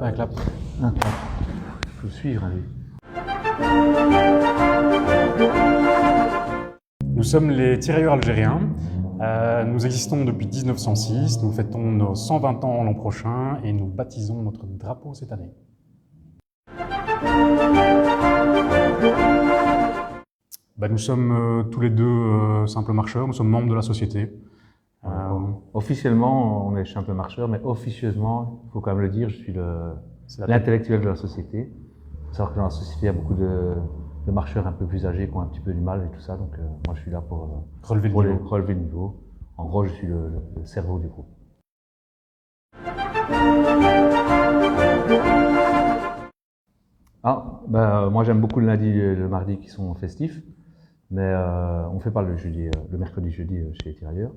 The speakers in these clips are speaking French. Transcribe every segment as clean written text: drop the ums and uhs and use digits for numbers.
Un clap. Un clap. Il faut le suivre, hein, lui. Nous sommes les tirailleurs algériens. Nous existons depuis 1906. Nous fêtons nos 120 ans l'an prochain et nous baptisons notre drapeau cette année. Nous sommes tous les deux simples marcheurs. Nous sommes membres de la société. Officiellement, on est simple marcheur, mais officieusement, il faut quand même le dire, je suis l'intellectuel de la société. Il faut savoir que dans la société, il y a beaucoup de marcheurs un peu plus âgés qui ont un petit peu du mal et tout ça, donc moi je suis là pour relever le niveau. En gros, je suis le cerveau du groupe. Moi j'aime beaucoup le lundi et le mardi qui sont festifs, mais on ne fait pas le mercredi, jeudi chez les tirailleurs.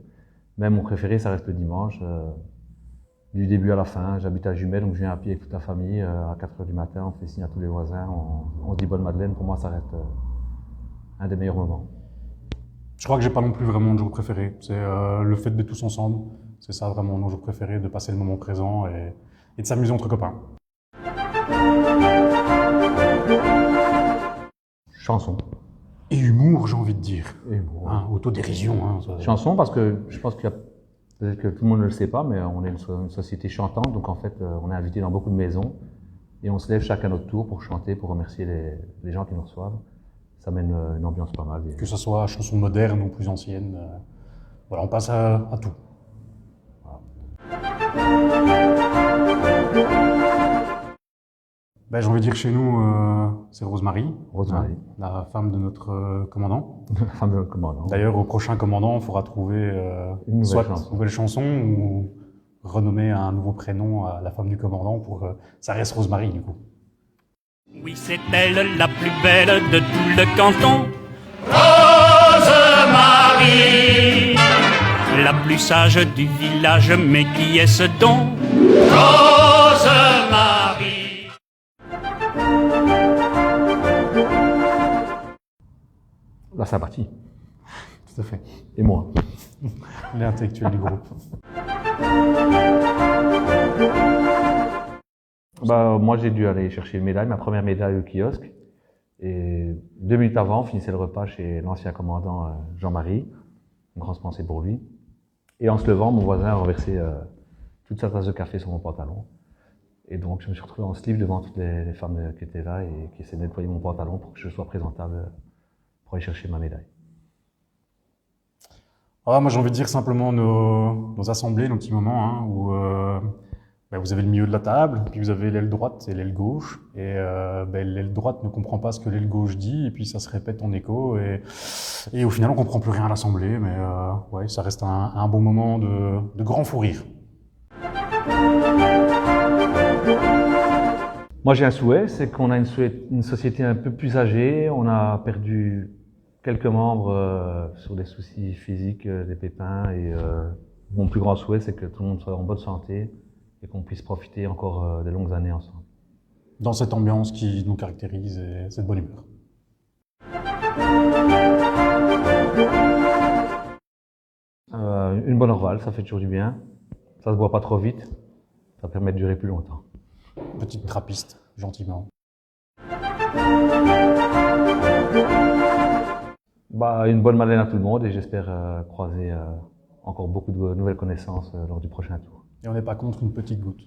Mais mon préféré, ça reste le dimanche, du début à la fin. J'habite à Jumet, donc je viens à pied avec toute la famille. À 4 h du matin, on fait signe à tous les voisins, on se dit bonne Madeleine. Pour moi, ça reste un des meilleurs moments. Je crois que j'ai pas non plus vraiment de jour préféré. C'est le fait d'être tous ensemble. C'est ça vraiment mon jour préféré, de passer le moment présent et de s'amuser entre copains. Chanson. Et humour, j'ai envie de dire. Humour. Autodérision. Chanson, parce que je pense qu'il y a peut-être que tout le monde ne le sait pas, mais on est une société chantante, donc en fait, on est invité dans beaucoup de maisons et on se lève chacun notre tour pour chanter, pour remercier les gens qui nous reçoivent. Ça mène une ambiance pas mal. Que ce soit chanson moderne ou plus ancienne, voilà, on passe à tout. J'ai envie de dire chez nous, c'est Rosemary. Rosemary. La femme de notre commandant. La femme de notre commandant. D'ailleurs, au prochain commandant, il faudra trouver une nouvelle chanson ou renommer un nouveau prénom à la femme du commandant pour que ça reste Rosemary du coup. Oui, c'est elle la plus belle de tout le canton. Rosemary, la plus sage du village, mais qui est-ce donc? Rosemary. La sympathie. Tout à fait. Et moi. L'intellectuel du groupe. Moi, j'ai dû aller chercher une médaille, ma première médaille au kiosque. Et 2 minutes avant, on finissait le repas chez l'ancien commandant Jean-Marie. Une grosse pensée pour lui. Et en se levant, mon voisin a renversé toute sa tasse de café sur mon pantalon. Et donc, je me suis retrouvé en slip devant toutes les femmes qui étaient là et qui essaient de nettoyer mon pantalon pour que je sois présentable pour aller chercher ma médaille. Moi, j'ai envie de dire simplement nos assemblées, nos petits moments où vous avez le milieu de la table, puis vous avez l'aile droite et l'aile gauche. Et l'aile droite ne comprend pas ce que l'aile gauche dit, et puis ça se répète en écho. Et au final, on comprend plus rien à l'assemblée, mais ça reste un bon moment de grand fou rire. Moi, j'ai un souhait, c'est qu'on a une société un peu plus âgée. On a perdu quelques membres sur des soucis physiques, des pépins. Et mon plus grand souhait, c'est que tout le monde soit en bonne santé et qu'on puisse profiter encore de longues années ensemble. Dans cette ambiance qui nous caractérise et cette bonne humeur. Une bonne orval, ça fait toujours du bien. Ça se boit pas trop vite. Ça permet de durer plus longtemps. Petite trappiste, gentiment. Une bonne Madeleine à tout le monde et j'espère croiser encore beaucoup de nouvelles connaissances lors du prochain tour. Et on n'est pas contre une petite goutte.